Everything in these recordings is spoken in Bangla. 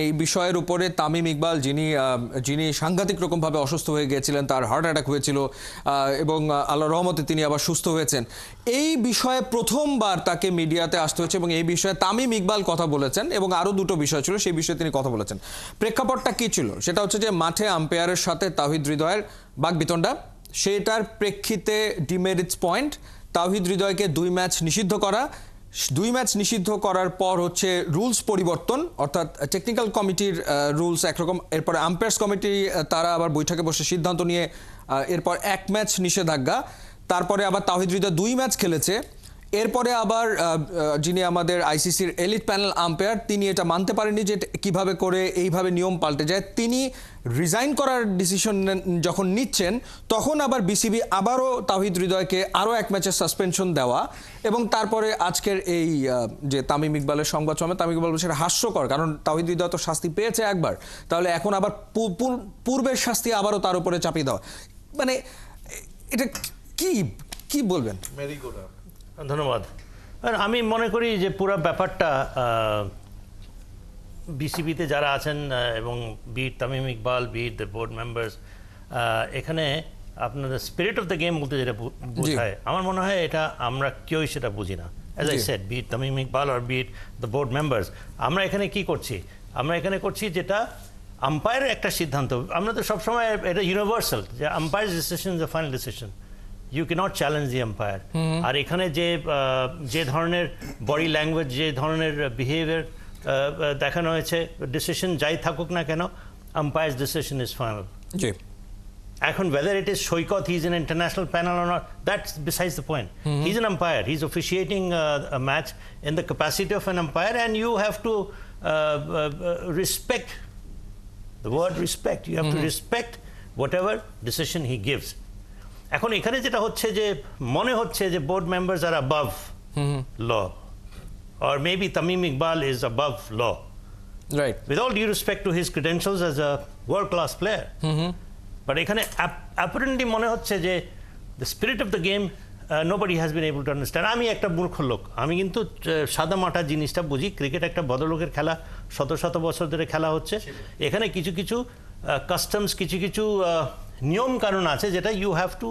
এই বিষয়ের উপরে তামিম ইকবাল যিনি সাংঘাতিক রকমভাবে অসুস্থ হয়ে গিয়েছিলেন, তার হার্ট অ্যাটাক হয়েছিল এবং আল্লাহর রহমতে তিনি আবার সুস্থ হয়েছেন। এই বিষয়ে প্রথমবার তাকে মিডিয়াতে আসতে হয়েছে এবং এই বিষয়ে তামিম ইকবাল কথা বলেছেন এবং আরও দুটো বিষয় ছিল, সেই বিষয়ে তিনি কথা বলেছেন। প্রেক্ষাপটটা কী ছিল সেটা হচ্ছে যে মাঠে আম্পায়ারের সাথে তাওহিদ হৃদয়ের বাকবিতণ্ডা, সেটার প্রেক্ষিতে ডিমেরিটস পয়েন্ট, তাওহিদ হৃদয়কে 2 ম্যাচ নিষিদ্ধ করা, 2 ম্যাচ নিষিদ্ধ করার পর হচ্ছে রুলস পরিবর্তন, অর্থাৎ টেকনিক্যাল কমিটির রুলস একরকম, এরপরে আম্পায়ার্স কমিটি তারা আবার বৈঠকে বসে সিদ্ধান্ত নিয়ে এরপর 1 ম্যাচ নিষেধাজ্ঞা, তারপরে আবার তাওহিদ হৃদয় 2 ম্যাচ খেলেছে। এরপরে আবার যিনি আমাদের আইসিসির এলিট প্যানেল আম্পায়ার, তিনি এটা মানতে পারেননি যে কিভাবে করে এইভাবে নিয়ম পাল্টে যায়। তিনি রিজাইন করার ডিসিশন যখন নিচ্ছেন তখন আবার বিসিবি আবারও তাওহিদ হৃদয়কে আরও 1 ম্যাচের সাসপেনশন দেওয়া এবং তারপরে আজকের এই যে তামিম ইকবালের সংবাদ সম্মেলন, তামিম ইকবাল সেটা হাস্যকর, কারণ তাওহিদ হৃদয় তো শাস্তি পেয়েছে একবার, তাহলে এখন আবার পূর্বের শাস্তি আবারও তার উপরে চাপিয়ে দেওয়া, মানে এটা কি বলবেন? ধন্যবাদ। আমি মনে করি যে পুরো ব্যাপারটা বিসিবিতে যারা আছেন এবং be it Tamim Iqbal, be it the board members, এখানে আপনাদের স্পিরিট অফ দ্য গেম বলতে যেটা বোঝায়, আমার মনে হয় এটা আমরা কেউই সেটা বুঝি না। As I said, be it Tamim Iqbal আর বিট দ্য বোর্ড মেম্বার্স, আমরা এখানে কি করছি? আমরা এখানে করছি যেটা আম্পায়ারের একটা সিদ্ধান্ত। আমরা তো সবসময় এটা ইউনিভার্সাল যে umpire decision is the final decision, you can't challenge the umpire. আর এখানে যে ধরনের বডি ল্যাঙ্গুয়েজ, যে ধরনের বিহেভিয়ার দেখানো হয়েছে, ডিসিশন যাই থাকুক না কেন, আম্পায়ার্স ডিসিশন ইজ ফাইনাল। এখন whether it is Saikat, he is an international panel or not, that's besides the point. He is an umpire, he is officiating a match in the capacity of an umpire, and you have to respect the word respect. You have to respect whatever decision he gives. এখন এখানে যেটা হচ্ছে যে মনে হচ্ছে যে board members are above law, or maybe Tamim Iqbal is above law, right, with all due respect to his credentials as a world class player. But এখানে apparently মনে হচ্ছে যে the spirit of the game nobody has been able to understand. আমি একটা মূর্খ লোক, আমি কিন্তু সাদা মাটা জিনিসটা বুঝি। ক্রিকেট একটা ভদ্রলোকের খেলা, শত শত বছর ধরে খেলা হচ্ছে। এখানে কিছু কাস্টমস, কিছু নিয়ম কানুন আছে যেটা you have to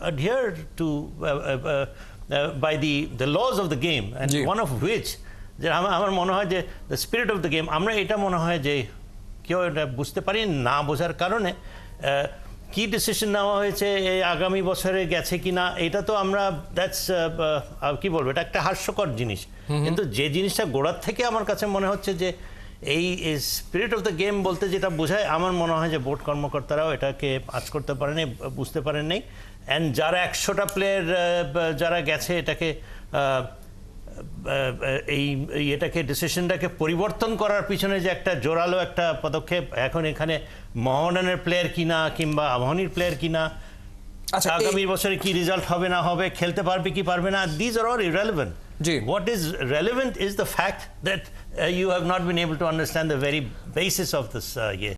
adhere to by the laws of the game, and one of which যে আমার মনে হয় যে the spirit of the game, আমরা এটা মনে হয় যে কেউ এটা বুঝতে পারি না, বোঝার কারণে কি ডিসিশন নেওয়া হয়েছে এই আগামী বছরে গেছে কিনা, এটা তো আমরা দ্যাটস কি বলবো, এটা একটা হাস্যকর জিনিস। কিন্তু যে জিনিসটা গোড়ার থেকে আমার কাছে মনে হচ্ছে যে এই স্পিরিট অফ দ্য গেম বলতে যেটা বোঝায়, আমার মনে হয় যে বোর্ড কর্মকর্তারাও এটাকে আজ করতে পারেনি, বুঝতে পারেন নাই। অ্যান্ড যারা 100টা প্লেয়ার যারা গেছে এটাকে এটাকে ডিসিশনটাকে পরিবর্তন করার পিছনে যে একটা জোরালো একটা পদক্ষেপ, এখন এখানে মোহামেডানের প্লেয়ার কিনা কিংবা আবাহনীর প্লেয়ার কিনা, আগামী বছরে কি রেজাল্ট হবে না হবে, খেলতে পারবে কি পারবে না, these are all irrelevant. What is relevant is the fact that you have not been able to understand the very basis of this year.